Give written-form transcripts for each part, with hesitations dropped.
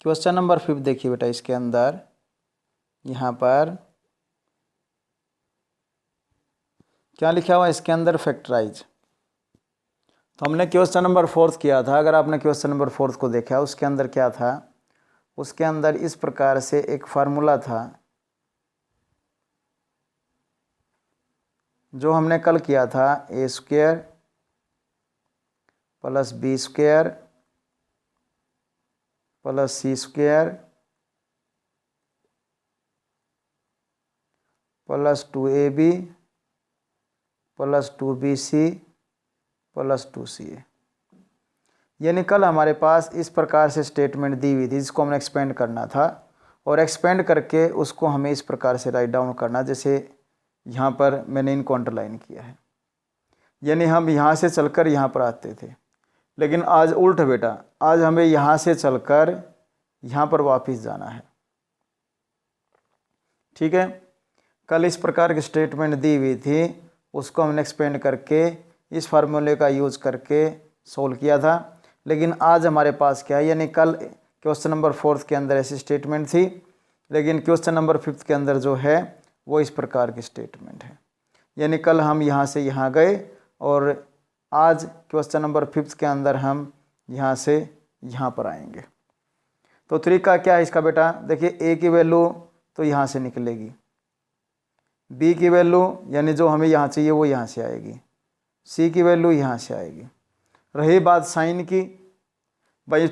Question number 5 देखिए बेटा, इसके अंदर यहाँ पर क्या लिखा हुआ है इसके अंदर, फैक्टराइज। तो हमने क्वेश्चन नंबर 4 किया था, अगर आपने क्वेश्चन नंबर 4 को देखा उसके अंदर क्या था, उसके अंदर इस प्रकार से एक फार्मूला था जो हमने कल किया था, A square plus B square plus C square plus 2ab plus 2bc plus 2ca। यानी कल हमारे पास इस प्रकार से स्टेटमेंट दी हुई थी जिसको हमने एक्सपेंड करना था, और एक्सपेंड करके उसको हमें इस प्रकार से राइट डाउन करना, जैसे यहाँ पर मैंने इनको अंडरलाइन किया है। यानी हम यहाँ से चलकर यहाँ पर आते थे, लेकिन आज उल्ट बेटा, आज हमें यहाँ से चलकर यहाँ पर वापस जाना है। ठीक है, कल इस प्रकार की स्टेटमेंट दी हुई थी, उसको हमने एक्सपेंड करके इस फार्मूले का यूज़ करके सोल्व किया था। लेकिन आज हमारे पास क्या है, यानी कल क्वेश्चन नंबर 4 के अंदर ऐसी स्टेटमेंट थी, लेकिन क्वेश्चन नंबर 5 के अंदर जो है वो इस प्रकार की स्टेटमेंट है। यानी कल हम यहाँ से यहाँ गए और आज क्वेश्चन नंबर 5 के अंदर हम यहाँ से यहाँ पर आएंगे। तो तरीका क्या है इसका बेटा, देखिए ए की वैल्यू तो यहाँ से निकलेगी, बी की वैल्यू यानी जो हमें यहाँ चाहिए वो यहाँ से आएगी, सी की वैल्यू यहाँ से आएगी। रही बात साइन की, भाई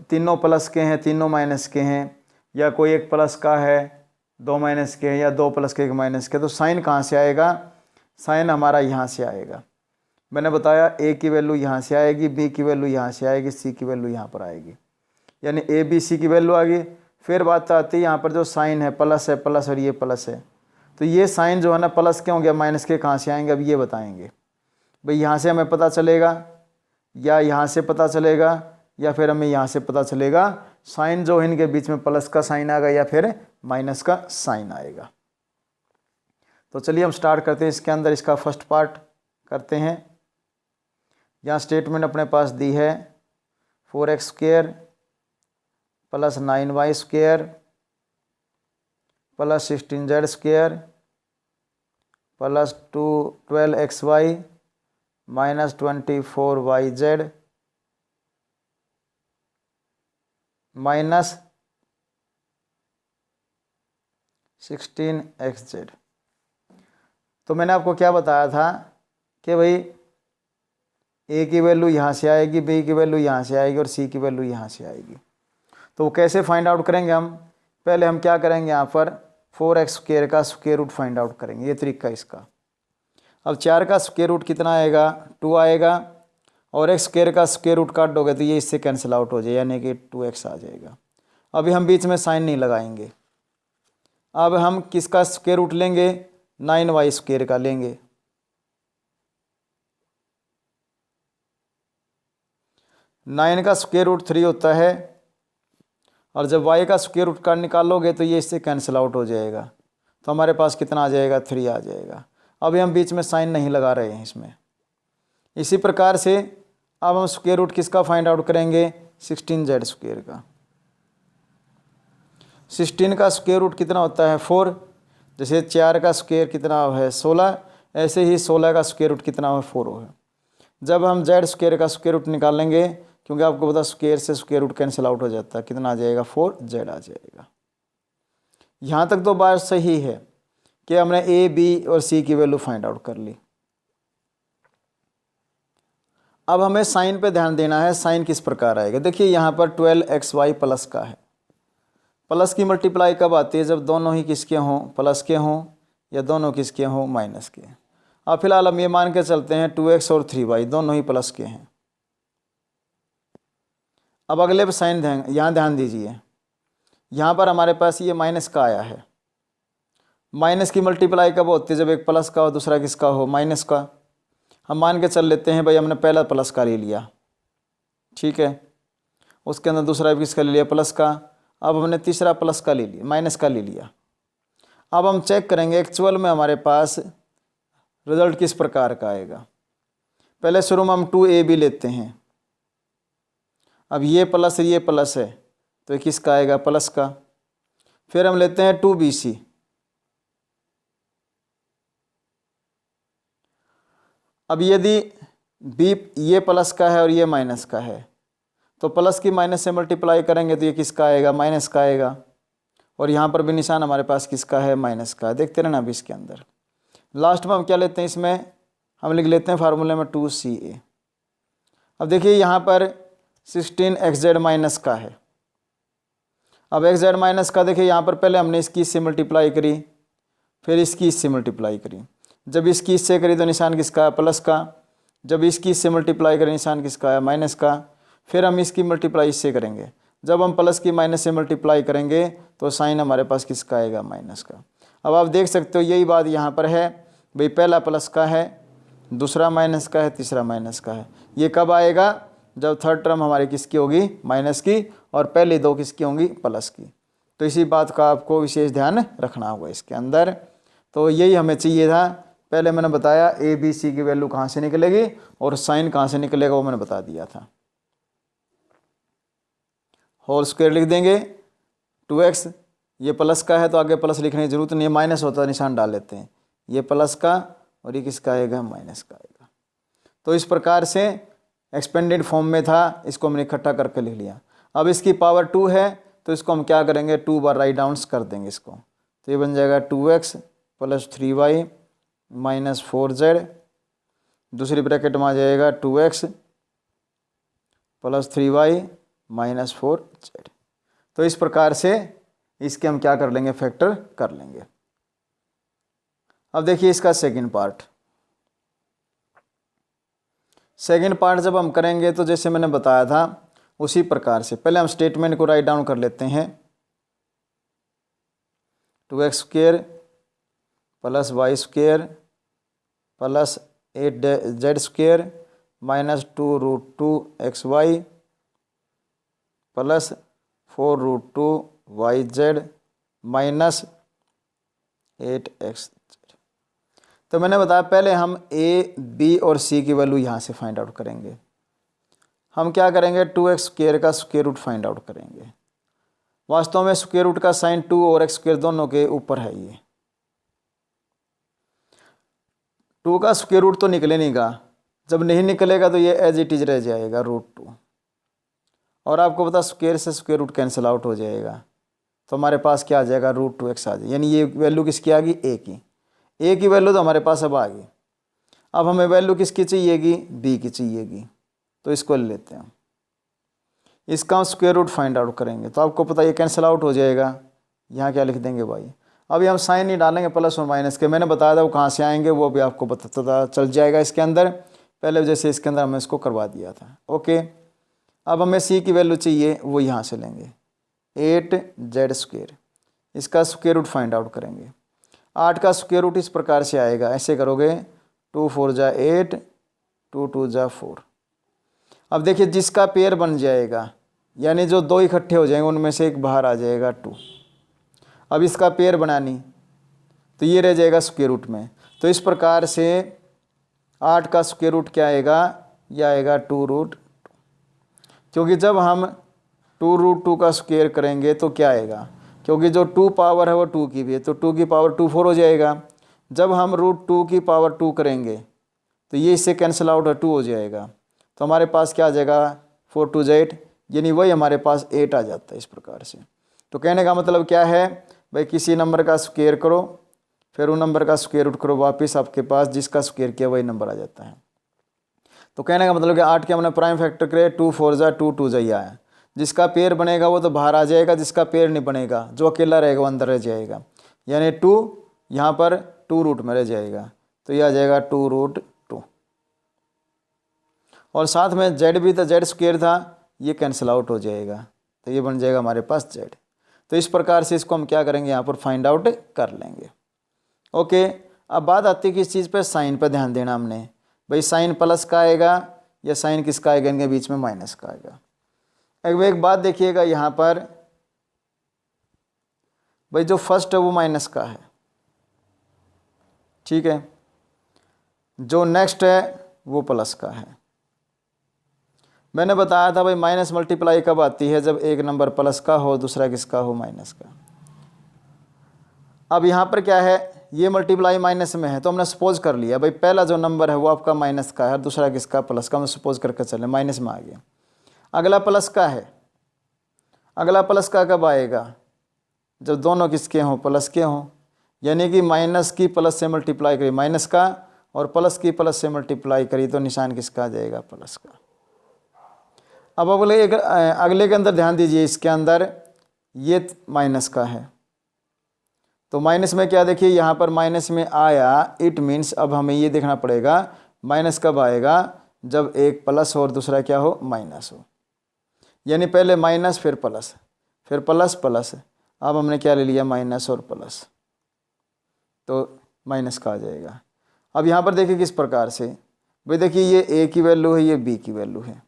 तीनों प्लस के हैं तीनों माइनस के हैं, या कोई एक प्लस का है दो माइनस के हैं, या दो प्लस के एक माइनस के, तो साइन कहाँ से आएगा, साइन हमारा यहाँ से आएगा। मैंने बताया ए की वैल्यू यहाँ से आएगी, बी की वैल्यू यहाँ से आएगी, सी की वैल्यू यहाँ पर आएगी, यानी ए बी सी की वैल्यू आ गई। फिर बात आती है यहाँ पर जो साइन है, प्लस है प्लस और ये प्लस है, तो ये साइन जो है ना प्लस के होंगे, माइनस के कहाँ से आएंगे, अब ये बताएंगे। भाई यहाँ से हमें पता चलेगा या यहाँ से पता चलेगा या फिर हमें यहाँ से पता चलेगा, साइन जो है इनके बीच में प्लस का साइन आएगा या फिर माइनस का साइन आएगा। तो चलिए हम स्टार्ट करते हैं, इसके अंदर इसका फर्स्ट पार्ट करते हैं। यहाँ स्टेटमेंट अपने पास दी है 4x square plus 9y square plus 16z square plus 12xy minus 24yz minus 16xz। तो मैंने आपको क्या बताया था कि भाई ए की वैल्यू यहाँ से आएगी, बी की वैल्यू यहाँ से आएगी और सी की वैल्यू यहाँ से आएगी। तो वो कैसे फाइंड आउट करेंगे हम, पहले हम क्या करेंगे, यहाँ पर 4x स्क्वायर का स्क्वायर रूट फाइंड आउट करेंगे, ये तरीका इसका। अब 4 का स्क्वायर रूट कितना आएगा, 2 आएगा, और x स्क्वायर का स्क्वायर रूट काट दोगे तो ये इससे कैंसिल आउट हो जाएगा, यानी कि 2x आ जाएगा। अभी हम बीच में साइन नहीं लगाएंगे, अब हम किसका स्क्वायर रूट लेंगे, 9y स्क्वायर का लेंगे। नाइन का स्क्वायर रूट 3 होता है, और जब y का स्क्वायर रूट का निकालोगे तो ये इससे कैंसिल आउट हो जाएगा, तो हमारे पास कितना आ जाएगा, 3 आ जाएगा। अभी हम बीच में साइन नहीं लगा रहे हैं इसमें। इसी प्रकार से अब हम स्क्वायर रूट किसका फाइंड आउट करेंगे, 16z स्क्वायर का। 16 का स्क्वायर रूट कितना होता है, 4। जैसे 4 का स्क्वायर कितना है, 16, ऐसे ही 16 का स्क्वायर रूट कितना है, 4 है। जब हम z स्क्वायर का स्क्वायर रूट निकालेंगे, क्योंकि आपको पता स्क्वायर से स्क्वायर रूट कैंसिल आउट हो जाता है, कितना आ जाएगा, 4z आ जाएगा। यहाँ तक तो बात सही है कि हमने ए बी और सी की वैल्यू फाइंड आउट कर ली। अब हमें साइन पे ध्यान देना है, साइन किस प्रकार आएगा। देखिए यहाँ पर 12xy प्लस का है, प्लस की मल्टीप्लाई कब आती है, जब दोनों ही किसके हों, प्लस के हों, या दोनों किसके हों, माइनस के। अब फिलहाल हम ये मान के चलते हैं 2x और 3y दोनों ही प्लस के हैं। अब अगले पे साइन यहाँ ध्यान दीजिए, यहाँ पर हमारे पास ये माइनस का आया है। माइनस की मल्टीप्लाई कब होती है, जब एक प्लस का हो दूसरा किसका हो, माइनस का। हम मान के चल लेते हैं भाई हमने पहला प्लस का ले लिया, ठीक है, उसके अंदर दूसरा भी किसका ले लिया, प्लस का। अब हमने तीसरा प्लस का ले लिया, माइनस का ले लिया। अब हम चेक करेंगे एक्चुअल में हमारे पास रिजल्ट किस प्रकार का आएगा। पहले शुरू में हम 2ab लेते हैं, अब ये प्लस है तो ये किसका आएगा, प्लस का। फिर हम लेते हैं 2BC। अब यदि B ये प्लस का है और ये माइनस का है, तो प्लस की माइनस से मल्टीप्लाई करेंगे तो ये किसका आएगा, माइनस का आएगा। और यहाँ पर भी निशान हमारे पास किसका है, माइनस का। देखते रहना अभी इसके अंदर। लास्ट में हम क्या लेते हैं, इसमें हम लिख लेते हैं फार्मूले में 2CA। अब देखिए यहाँ पर 16xz माइनस का है। अब xz माइनस का देखिए यहाँ पर पहले हमने इसकी इससे मल्टीप्लाई करी, फिर इसकी इससे मल्टीप्लाई करी। जब इसकी इससे करी तो निशान किसका है, प्लस का। जब इसकी इससे मल्टीप्लाई करें निशान किसका है, माइनस का। फिर हम इसकी मल्टीप्लाई इससे करेंगे। जब हम प्लस की माइनस से मल्टीप्लाई करेंगे तो साइन हमारे पास किसका आएगा, माइनस का। अब आप देख सकते हो यही बात यहाँ पर है भाई, पहला प्लस का है, दूसरा माइनस का है, तीसरा माइनस का है। ये कब आएगा, जब थर्ड टर्म हमारी किसकी होगी, माइनस की, और पहली दो किसकी होंगी, प्लस की। तो इसी बात का आपको विशेष ध्यान रखना होगा इसके अंदर। तो यही हमें चाहिए था। पहले मैंने बताया ABC की वैल्यू कहाँ से निकलेगी और साइन कहाँ से निकलेगा, वो मैंने बता दिया था। होल स्क्वायर लिख देंगे 2x, ये प्लस का है तो आगे प्लस लिखने की जरूरत नहीं है, माइनस होता है निशान डाल लेते हैं। ये प्लस का और ये किसका आएगा, माइनस का आएगा। तो इस प्रकार से एक्सपेंडेड फॉर्म में था, इसको हमने इकट्ठा करके लिख लिया। अब इसकी पावर 2 है तो इसको हम क्या करेंगे, 2 बार राइट डाउन्स कर देंगे इसको। तो ये बन जाएगा 2x + 3y - 4z। दूसरी ब्रैकेट में आ जाएगा 2x + 3y - 4z। तो इस प्रकार से इसके हम क्या कर लेंगे, फैक्टर कर लेंगे। अब देखिए इसका सेकंड पार्ट। सेकंड पार्ट जब हम करेंगे तो जैसे मैंने बताया था उसी प्रकार से पहले हम स्टेटमेंट को राइट डाउन कर लेते हैं। 2x² + y² + 8z² - 2√2xy + 4√2yz - 8x। तो मैंने बताया पहले हम A, B और C की वैल्यू यहाँ से फाइंड आउट करेंगे। हम क्या करेंगे, 2x² का स्क्वायर रूट फाइंड आउट करेंगे। वास्तव में स्क्वायर रूट का साइन 2 और x² दोनों के ऊपर है। ये 2 का स्क्वायर रूट तो निकले नहीं गा, जब नहीं निकलेगा तो ये एज इट इज रह जाएगा √2। और आपको पता स्क्वायर से स्क्वायर रूट कैंसिल आउट हो जाएगा, तो हमारे पास क्या आ जाएगा, √2x आ जाए। यानी ये वैल्यू किसकी आ गई, A की वैल्यू तो हमारे पास अब आ गई। अब हमें वैल्यू किसकी चाहिएगी, B की चाहिएगी। तो इसको ले लेते हैं, इसका हम स्क्वायर रूट फाइंड आउट करेंगे। तो आपको पता ये कैंसिल आउट हो जाएगा। यहाँ क्या लिख देंगे भाई, अभी हम साइन नहीं डालेंगे प्लस और माइनस के, मैंने बताया था वो कहाँ से आएंगे वो भी आपको पता चल जाएगा इसके अंदर। पहले जैसे इसके अंदर हमने इसको करवा दिया था। ओके, अब हमें C की वैल्यू चाहिए, वो यहाँ से लेंगे 8z²। इसका स्क्वायर रूट फाइंड आउट करेंगे। 8 का स्क्वायर रूट इस प्रकार से आएगा, ऐसे करोगे 2 4 जा 8, 2 2 जा 4। अब देखिए जिसका पेयर बन जाएगा, यानी जो दो इकट्ठे हो जाएंगे उनमें से एक बाहर आ जाएगा 2। अब इसका पेयर बनानी तो ये रह जाएगा स्क्वायर रूट में। तो इस प्रकार से 8 का स्क्वायर रूट क्या आएगा, यह आएगा 2√2। क्योंकि जब हम 2√2 का स्क्वायर करेंगे तो क्या आएगा, क्योंकि जो 2 पावर है वो 2 की भी है, तो 2 की पावर 2 4 हो जाएगा। जब हम √2 की पावर 2 करेंगे तो ये इससे कैंसिल आउट है, 2 हो जाएगा। तो हमारे पास क्या आ जाएगा, 4 2 8, यानी वही हमारे पास 8 आ जाता है इस प्रकार से। तो कहने का मतलब क्या है भाई, किसी नंबर का स्क्वायर करो फिर उन नंबर का स्क्वायर रूट करो, वापस आपके पास जिसका स्क्वायर किया वही नंबर आ जाता है। तो कहने का मतलब कि 8 के हमने प्राइम फैक्टर करे, 2 4 जा 2 2 जा आया। जिसका पेयर बनेगा वो तो बाहर आ जाएगा, जिसका पेयर नहीं बनेगा जो अकेला रहेगा वो अंदर रह जाएगा। यानी 2 यहाँ पर 2 रूट में रह जाएगा, तो यह आ जाएगा 2√2। और साथ में z भी तो z² था, ये कैंसिल आउट हो जाएगा, तो ये बन जाएगा हमारे पास z। तो इस प्रकार से इसको हम क्या करेंगे, यहाँ पर फाइंड आउट कर लेंगे। ओके, अब बात आती है किस चीज़ पे, साइन पर ध्यान देना हमने। भाई साइन प्लस का आएगा या साइन किसका आएगा, इनके बीच में माइनस का आएगा। एक बात देखिएगा यहाँ पर, भाई जो फर्स्ट है वो माइनस का है, ठीक है, जो नेक्स्ट है वो प्लस का है। मैंने बताया था भाई माइनस मल्टीप्लाई कब आती है, जब एक नंबर प्लस का हो दूसरा किसका हो, माइनस का। अब यहाँ पर क्या है, ये मल्टीप्लाई माइनस में है तो हमने सपोज कर लिया भाई पहला जो नंबर है वो आपका माइनस का है और दूसरा किसका, प्लस का। हम सपोज करके चले माइनस में आ गया। अगला प्लस का है, अगला प्लस का कब आएगा, जब दोनों किसके हों, प्लस के हों। यानी कि माइनस की प्लस से मल्टीप्लाई करी माइनस का और प्लस की प्लस से मल्टीप्लाई करी तो निशान किसका आ जाएगा, प्लस का। अब अगले के अंदर ध्यान दीजिए, इसके अंदर ये माइनस का है तो माइनस में क्या, देखिए यहाँ पर माइनस में आया, इट मीन्स अब हमें ये देखना पड़ेगा माइनस कब आएगा, जब एक प्लस हो और दूसरा क्या हो, माइनस हो। यानी पहले माइनस फिर प्लस फिर प्लस प्लस, अब हमने क्या ले लिया, माइनस और प्लस, तो माइनस का आ जाएगा। अब यहाँ पर देखिए किस प्रकार से, भाई देखिए ये ए की वैल्यू है, ये बी की वैल्यू है,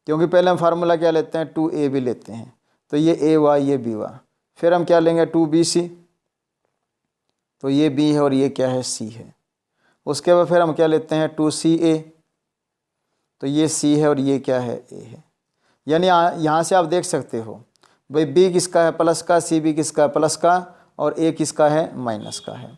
क्योंकि पहले हम फार्मूला क्या लेते हैं, 2ab लेते हैं, तो ये ए हुआ ये बी हुआ। फिर हम क्या लेंगे, 2bc, तो ये बी है और ये क्या है, सी है। उसके बाद फिर हम क्या लेते हैं, 2ca, तो ये सी है और ये क्या है, ए है। यानी यहाँ से आप देख सकते हो भाई बी किसका है, प्लस का, सी बी किसका है, प्लस का, और ए किसका है, माइनस का है।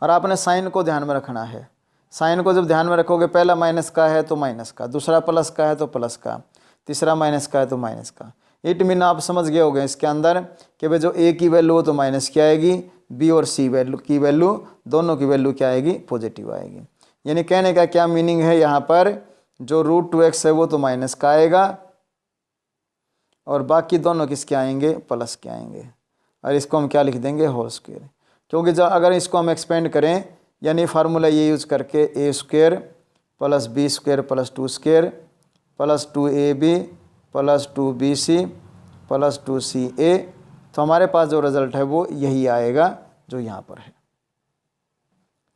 और आपने साइन को ध्यान में रखना है। साइन को जब ध्यान में रखोगे, पहला माइनस का है तो माइनस का, दूसरा प्लस का है तो प्लस का, तीसरा माइनस का है तो माइनस का। इट मीन आप समझ गए होंगे इसके अंदर कि भाई जो ए की वैल्यू हो तो माइनस की आएगी, बी और सी वैल्यू की वैल्यू दोनों की वैल्यू क्या आएगी, पॉजिटिव आएगी। यानी कहने का क्या मीनिंग है, यहाँ पर जो √2x है वो तो माइनस का आएगा और बाकी दोनों किसके आएंगे, प्लस के आएंगे। और इसको हम क्या लिख देंगे, होल स्क्वायर। क्योंकि जब अगर इसको हम एक्सपेंड करें, यानी फार्मूला ये यूज़ करके a² + b² + 2² + 2ab + 2bc + 2ca, तो हमारे पास जो रिज़ल्ट है वो यही आएगा जो यहाँ पर है।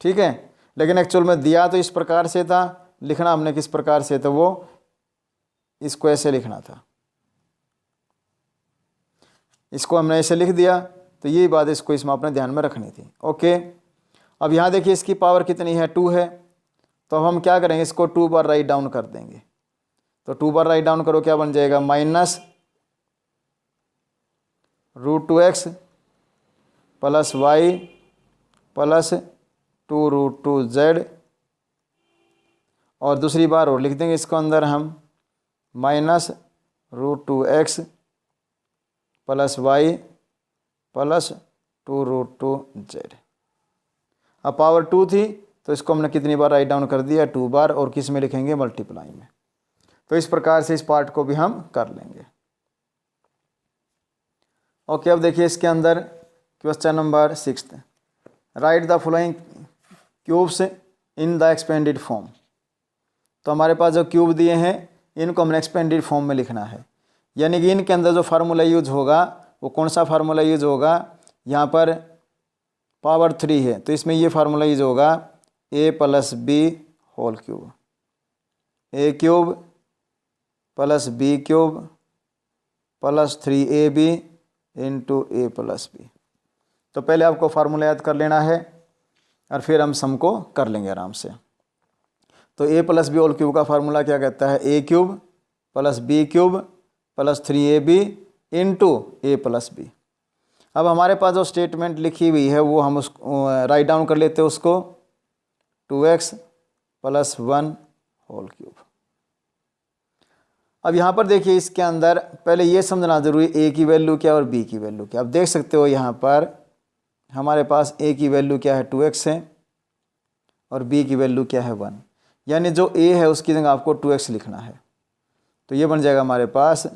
ठीक है, लेकिन एक्चुअल में दिया तो इस प्रकार से था, लिखना हमने किस प्रकार से था, वो इसको ऐसे लिखना था, इसको हमने ऐसे लिख दिया, तो यही बात इसको इसमें अपने ध्यान में रखनी थी। ओके, अब यहाँ देखिए इसकी पावर कितनी है, 2 है, तो अब हम क्या करेंगे, इसको 2 बार राइट डाउन कर देंगे। तो 2 बार राइट डाउन करो, क्या बन जाएगा, -√2x + y + 2√2z, और दूसरी बार और लिख देंगे इसको अंदर हम -√2x + y + 2√2z। अब पावर 2 थी तो इसको हमने कितनी बार राइट डाउन कर दिया, 2 बार, और किस में लिखेंगे, मल्टीप्लाई में। तो इस प्रकार से इस पार्ट को भी हम कर लेंगे। ओके, अब देखिए इसके अंदर question number 6, right the following cubes in the expanded form. तो हमारे पास जो क्यूब दिए हैं इनको हमने एक्सपेंडेड फॉर्म में लिखना है। यानी कि इनके अंदर जो फार्मूला यूज होगा वो कौन सा फार्मूला यूज होगा, यहाँ पर पावर 3 है तो इसमें ये फार्मूला यूज होगा, a + b whole cube, a³ + b³ + 3ab × a + b। तो पहले आपको फार्मूला याद कर लेना है और फिर हम सम को कर लेंगे आराम से। तो a + b होल क्यूब का फार्मूला क्या कहता है, a³ + b³ + 3ab × a + b। अब हमारे पास जो स्टेटमेंट लिखी हुई है वो हम उसको राइट डाउन कर लेते हैं, उसको 2x + 1 होल क्यूब। अब यहाँ पर देखिए इसके अंदर पहले ये समझना जरूरी, a की वैल्यू क्या और b की वैल्यू क्या। आप देख सकते हो यहाँ पर हमारे पास a की वैल्यू क्या है, 2x है, और b की वैल्यू क्या है, 1। यानी जो a है उसकी जगह आपको 2x लिखना है। तो ये बन जाएगा हमारे पास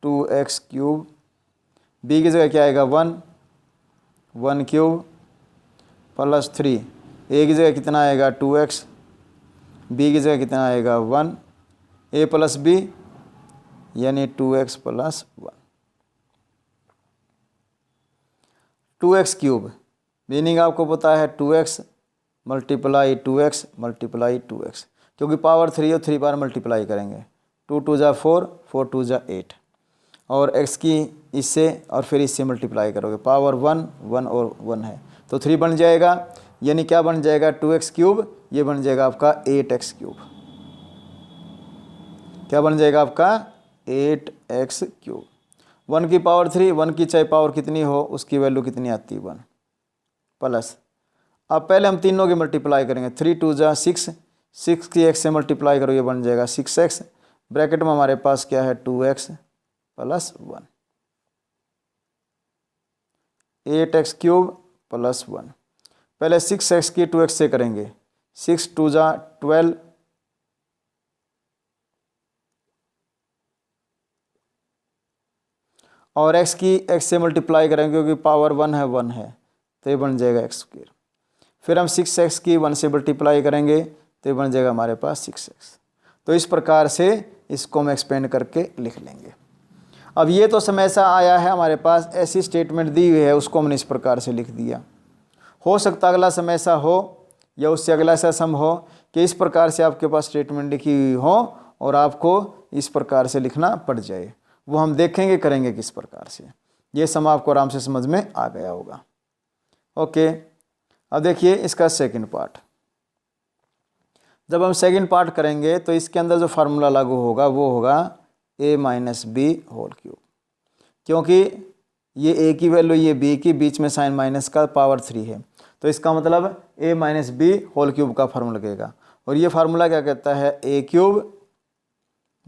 2x³ b की जगह क्या आएगा, 1³ + 3, a की जगह कितना आएगा, 2x, b की जगह कितना आएगा, 1, a + b यानी 2x + 1। 2x³ मीनिंग आपको पता है 2x × 2x × 2x, क्योंकि पावर 3 और 3 बार मल्टीप्लाई करेंगे, 2 × 2 = 4, 4 × 2 = 8, और x की इससे और फिर इससे मल्टीप्लाई करोगे, पावर 1 1 और 1 है तो 3 बन जाएगा। यानी क्या बन जाएगा, 2x³, ये बन जाएगा आपका 8x³। क्या बन जाएगा आपका 8x³ 1 की पावर 3, 1 की चाहे पावर कितनी हो उसकी वैल्यू कितनी आती है 1 प्लस। अब पहले हम तीनों की मल्टीप्लाई करेंगे, 3 2 जा 6, 6 की x से मल्टीप्लाई करो ये बन जाएगा 6x, ब्रैकेट में हमारे पास क्या है 2x प्लस 1, 8x³ प्लस 1। पहले 6x की 2x से करेंगे, 6 2 जा 12, और x की x से मल्टीप्लाई करेंगे क्योंकि पावर 1 है तो ये बन जाएगा x²। फिर हम 6x की 1 से मल्टीप्लाई करेंगे तो ये बन जाएगा हमारे पास 6x। तो इस प्रकार से इसको हम एक्सपेंड करके लिख लेंगे। अब ये तो समय ऐसा आया है हमारे पास, ऐसी स्टेटमेंट दी हुई है उसको हमने इस प्रकार से लिख दिया। हो सकता अगला समय ऐसा हो या उससे अगला ऐसा सम हो कि इस प्रकार से आपके पास स्टेटमेंट लिखी हुई हो और आपको इस प्रकार से लिखना पड़ जाए, वो हम देखेंगे करेंगे किस प्रकार से। ये सम आपको आराम से समझ में आ गया होगा। ओके, अब देखिए इसका सेकंड पार्ट। जब हम सेकंड पार्ट करेंगे तो इसके अंदर जो फार्मूला लागू होगा वो होगा a-b², क्योंकि ये a की वैल्यू ये b की, बीच में साइन माइनस का पावर 3 है, तो इसका मतलब a-b³ का फार्मूला लगेगा। और ये फार्मूला क्या कहता है, a³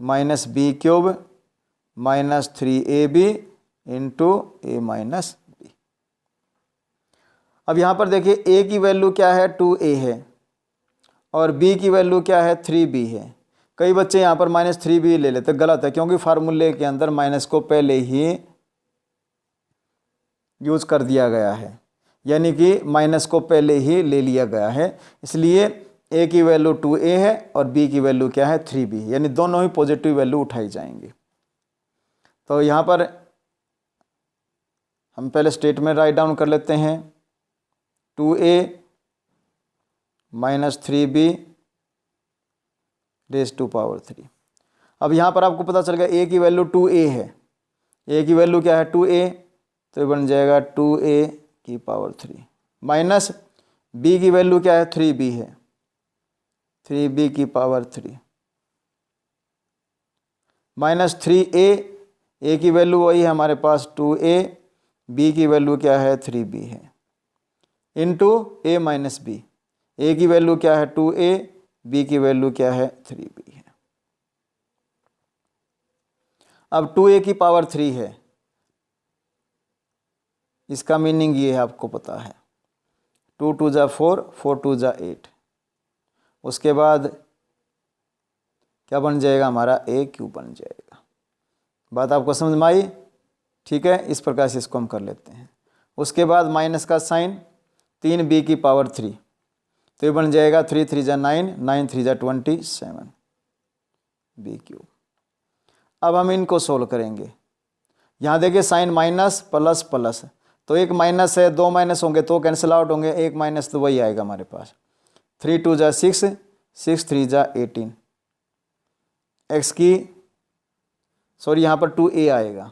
- b³ - 3ab into a-b। अब यहाँ पर देखिए a की वैल्यू क्या है 2a है और b की वैल्यू क्या है 3b है। कई बच्चे यहाँ पर -3b ले लेते, गलत है, क्योंकि फार्मूले के अंदर माइनस को पहले ही यूज कर दिया गया है, यानी कि माइनस को पहले ही ले लिया गया है। इसलिए a की वैल्यू 2a है और b की वैल्यू क्या है 3b, यानी दोनों ही पॉजिटिव वैल्यू उठाई जाएंगी। तो यहाँ पर हम पहले स्टेटमेंट राइट डाउन कर लेते हैं, 2a - 3b raise to power 3। अब यहाँ पर आपको पता चल गया a की वैल्यू 2a है, a की वैल्यू क्या है 2a, तो ये बन जाएगा 2a की पावर 3 माइनस b की वैल्यू क्या है 3b है, 3b की पावर 3 माइनस 3a, a की वैल्यू वही है हमारे पास 2a, b की वैल्यू क्या है 3b है, इंटू a - b, a की वैल्यू क्या है 2a, b की वैल्यू क्या है 3b है। अब 2a की पावर 3 है, इसका मीनिंग ये है, आपको पता है 2 2 जा 4, 4 2 जा 8, उसके बाद क्या बन जाएगा हमारा a³ बन जाएगा। बात आपको समझ में आई? ठीक है, इस प्रकार से इसको हम कर लेते हैं। उसके बाद माइनस का साइन, 3b की पावर 3, तो ये बन जाएगा 3 3 जा 9, 9 3 जा 27 b³। अब हम इनको सोल्व करेंगे। यहाँ देखिए साइन माइनस प्लस प्लस, तो एक माइनस है, दो माइनस होंगे तो कैंसिल आउट होंगे, एक माइनस तो वही आएगा हमारे पास। 3 2 जा 6, 6 3 जा 18, एक्स की सॉरी यहाँ पर 2a आएगा,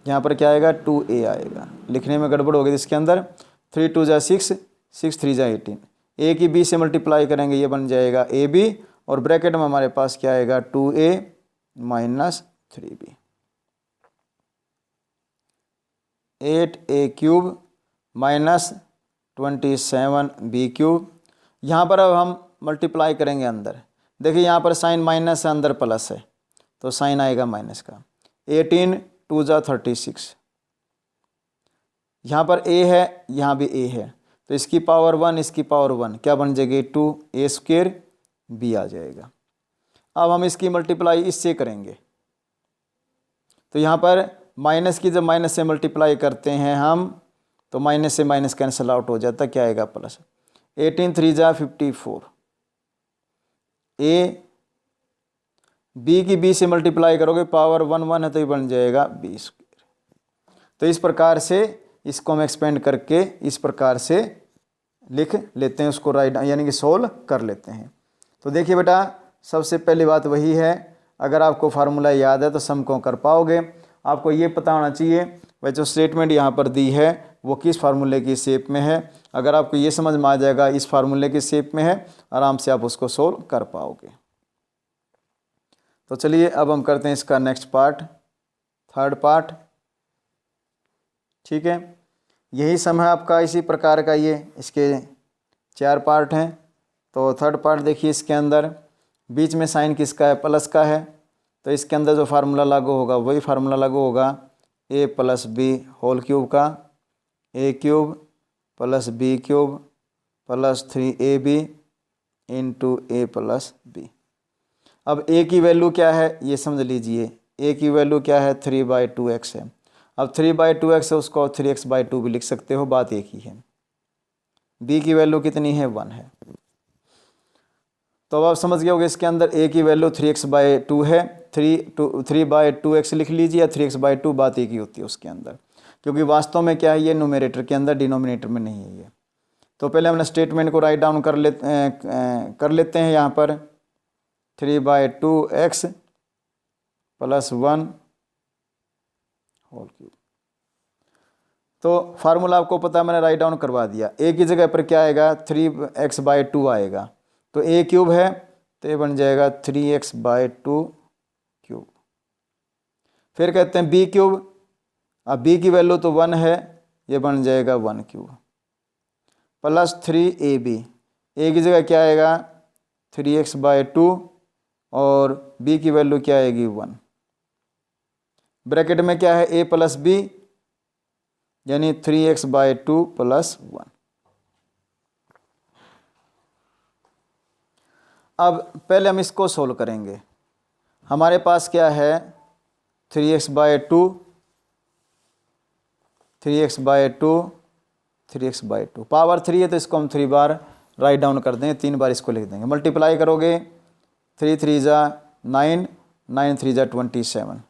यहाँ पर क्या आएगा 2a आएगा, लिखने में गड़बड़ हो गई इसके अंदर। 3 2 जा 6, 6 3 जा 18, a की b से मल्टीप्लाई करेंगे ये बन जाएगा ab, और ब्रैकेट में हमारे पास क्या आएगा 2a - 3b, 8a³ - 27b³। यहाँ पर अब हम मल्टीप्लाई करेंगे अंदर, देखिए यहाँ पर साइन माइनस है, अंदर प्लस है, तो साइन आएगा माइनस का। 18 2 जा 36, यहाँ पर a है, यहाँ भी a है, तो इसकी पावर 1, इसकी पावर 1 क्या बन जाएगी 2a² b आ जाएगा। अब हम इसकी मल्टीप्लाई इससे करेंगे, तो यहाँ पर माइनस की जब माइनस से मल्टीप्लाई करते हैं हम तो माइनस से माइनस कैंसिल आउट हो जाता है, क्या आएगा प्लस। 18 3 जा 54, a b की b से मल्टीप्लाई करोगे पावर 1 1 है तो ये बन जाएगा b²। तो इस प्रकार से इसको हम एक्सपेंड करके इस प्रकार से लिख लेते हैं, उसको राइट यानी कि सोल्व कर लेते हैं। तो देखिए बेटा, सबसे पहली बात वही है, अगर आपको फार्मूला याद है तो सम को कर पाओगे। आपको ये पता होना चाहिए वह जो स्टेटमेंट यहाँ पर दी है वो किस फार्मूले की शेप में है। अगर आपको ये समझ में आ जाएगा इस फार्मूले की शेप में है, आराम से आप उसको सोल्व कर पाओगे। तो चलिए अब हम करते हैं इसका नेक्स्ट पार्ट, थर्ड पार्ट। ठीक है, यही सम है आपका इसी प्रकार का, ये इसके 4 पार्ट हैं। तो थर्ड पार्ट देखिए, इसके अंदर बीच में साइन किसका है, प्लस का है। तो इसके अंदर जो फार्मूला लागू होगा वही फार्मूला लागू होगा a + b होल क्यूब का, a³ + b³ + 3ab into a + b। अब a की वैल्यू क्या है ये समझ लीजिए, a की वैल्यू क्या है 3/2x है। अब 3/2x है, उसको 3x/2 भी लिख सकते हो, बात एक ही है। b की वैल्यू कितनी है 1 है। तो अब आप समझ गए होगे, इसके अंदर a की वैल्यू 3x/2 है, 3/2x लिख लीजिए या 3x/2, बात एक ही होती है उसके अंदर, क्योंकि वास्तव में क्या है ये न्यूमरेटर के अंदर, डिनोमिनेटर में नहीं है ये। तो पहले हमने स्टेटमेंट को राइट डाउन कर लेते हैं यहाँ पर, 3/2x + 1 होल क्यूब। तो फार्मूला आपको पता है, मैंने राइट डाउन करवा दिया। a की जगह पर क्या आएगा 3x/2 आएगा, तो a³ है तो ये बन जाएगा 3x/2 क्यूब। फिर कहते हैं b³, अब b की वैल्यू तो 1 है, ये बन जाएगा 1 क्यूब + 3ab, a की जगह क्या आएगा 3x/2 और b की वैल्यू क्या आएगी 1। ब्रैकेट में क्या है a + b, यानी 3x/2 + 1। अब पहले हम इसको सोल्व करेंगे। हमारे पास क्या है 3x/2 3x/2 पावर 3 है, तो इसको हम 3 बार राइट डाउन कर देंगे, 3 बार इसको लिख देंगे। मल्टीप्लाई करोगे 3 3 जा 9, 9 3 जा 27,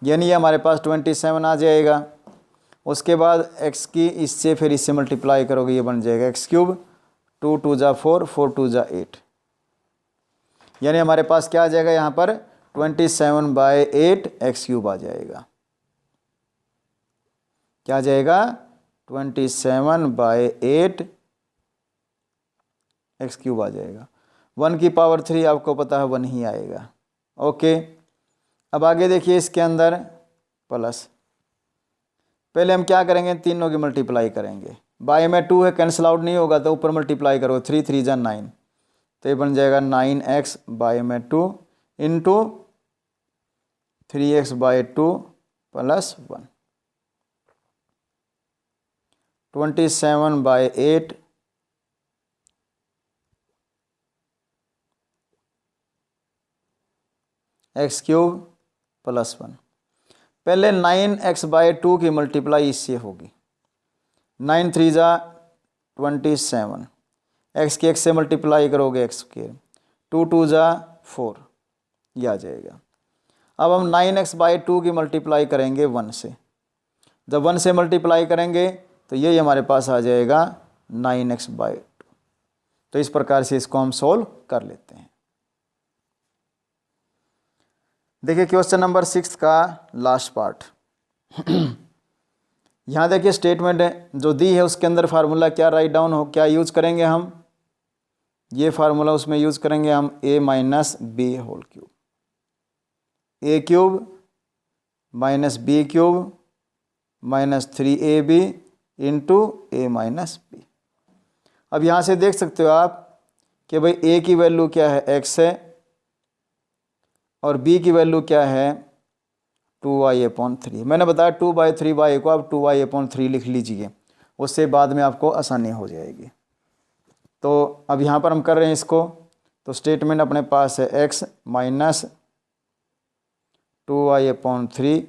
यानी ये हमारे पास 27 आ जाएगा। उसके बाद x की इससे फिर इससे मल्टीप्लाई करोगे, ये बन जाएगा x³, 2 2 जा 4, 4 2 जा 8, यानी हमारे पास क्या आ जाएगा यहाँ पर 27/8 x³ आ जाएगा। क्या आ जाएगा 27/8 x³ आ जाएगा। 1 की पावर 3 आपको पता है 1 ही आएगा। ओके, अब आगे देखिए, इसके अंदर प्लस, पहले हम क्या करेंगे, तीनों की मल्टीप्लाई करेंगे। बाय में 2 है, कैंसिल आउट नहीं होगा, तो ऊपर मल्टीप्लाई करो, 3 3 जा 9, तो ये बन जाएगा 9x बाय में 2 इंटू 3x/2 + 1, 27/8 x³ + 1। पहले 9x/2 की मल्टीप्लाई इससे होगी, 9 3 जा 27, x के x से मल्टीप्लाई करोगे x², 2 2 जा 4, ये आ जाएगा। अब हम 9x/2 की मल्टीप्लाई करेंगे 1 से, जब 1 से मल्टीप्लाई करेंगे तो ये हमारे पास आ जाएगा 9x/2। तो इस प्रकार से इसको हम सोल्व कर लेते हैं। देखिए क्वेश्चन नंबर 6 का लास्ट पार्ट। यहाँ देखिए स्टेटमेंट जो दी है उसके अंदर फार्मूला क्या राइट डाउन हो, क्या यूज करेंगे हम, ये फार्मूला उसमें यूज करेंगे हम a - b whole cube, a³ - b³ - 3ab into a - b। अब यहाँ से देख सकते हो आप कि भाई a की वैल्यू क्या है x है और b की वैल्यू क्या है 2y/3। मैंने बताया 2/3y को आप 2y/3 लिख लीजिए, उससे बाद में आपको आसानी हो जाएगी। तो अब यहाँ पर हम कर रहे हैं इसको, तो स्टेटमेंट अपने पास है x - 2y/3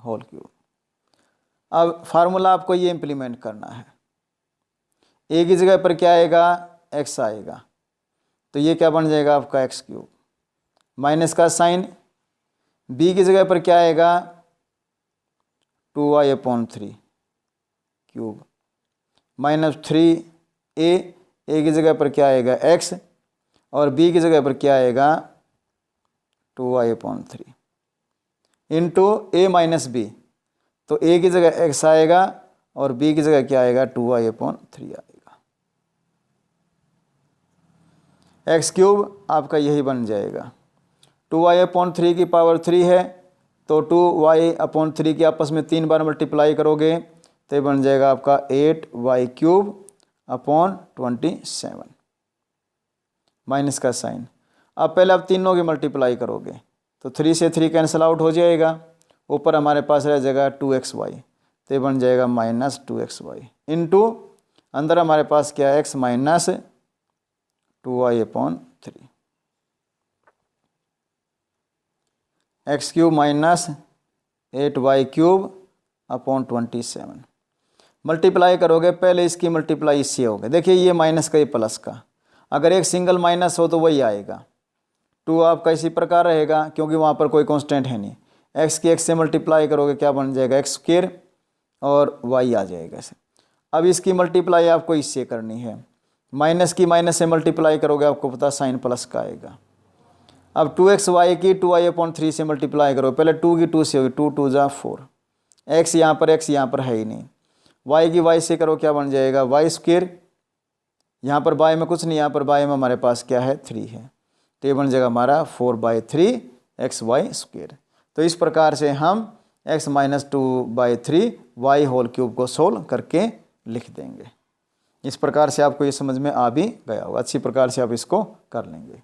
होल क्यूब। अब फार्मूला आपको ये इम्प्लीमेंट करना है। a की जगह पर क्या आएगा x आएगा, तो ये क्या बन जाएगा आपका x³ माइनस का साइन, b की जगह पर क्या आएगा 2y/3 क्यूब -3a की जगह पर क्या आएगा x और b की जगह पर क्या आएगा 2y/3 इंटू a - b, तो a की जगह x आएगा और b की जगह क्या आएगा 2y/3 आएगा। एक्स क्यूब आपका यही बन जाएगा। 2y/3 की पावर 3 है तो 2y/3 की आपस में 3 बार मल्टीप्लाई करोगे तो ये बन जाएगा आपका 8y³ / 27 माइनस का साइन। अब पहले आप तीनों की मल्टीप्लाई करोगे तो 3 से 3 कैंसिल आउट हो जाएगा, ऊपर हमारे पास रह जाएगा 2xy तो ये बन जाएगा -2xy इंटू अंदर हमारे पास क्या है x minus 2y/3 x³ minus 8y³/27 multiply करोगे, पहले इसकी मल्टीप्लाई इससे होगा। देखिए ये माइनस का ये प्लस का, अगर एक सिंगल माइनस हो तो वही आएगा। 2 आपका इसी प्रकार रहेगा क्योंकि वहाँ पर कोई कांस्टेंट है नहीं। x की x से मल्टीप्लाई करोगे क्या बन जाएगा x² और y आ जाएगा ऐसे। अब इसकी मल्टीप्लाई आपको इससे करनी है, माइनस की माइनस से मल्टीप्लाई करोगे आपको पता साइन प्लस का आएगा। अब 2xy की 2y/3 से मल्टीप्लाई करो, पहले 2 की 2 से होगी, 2 2 जा 4, x यहाँ पर है ही नहीं, y की y से करो क्या बन जाएगा y², यहाँ पर y में कुछ नहीं, यहाँ पर y में हमारे पास क्या है 3 है तो ये बन जाएगा हमारा 4/3xy²। तो इस प्रकार से हम x - 2/3 y³ को सोल्व करके लिख देंगे। इस प्रकार से आपको ये समझ में आ भी गया होगा, अच्छी प्रकार से आप इसको कर लेंगे।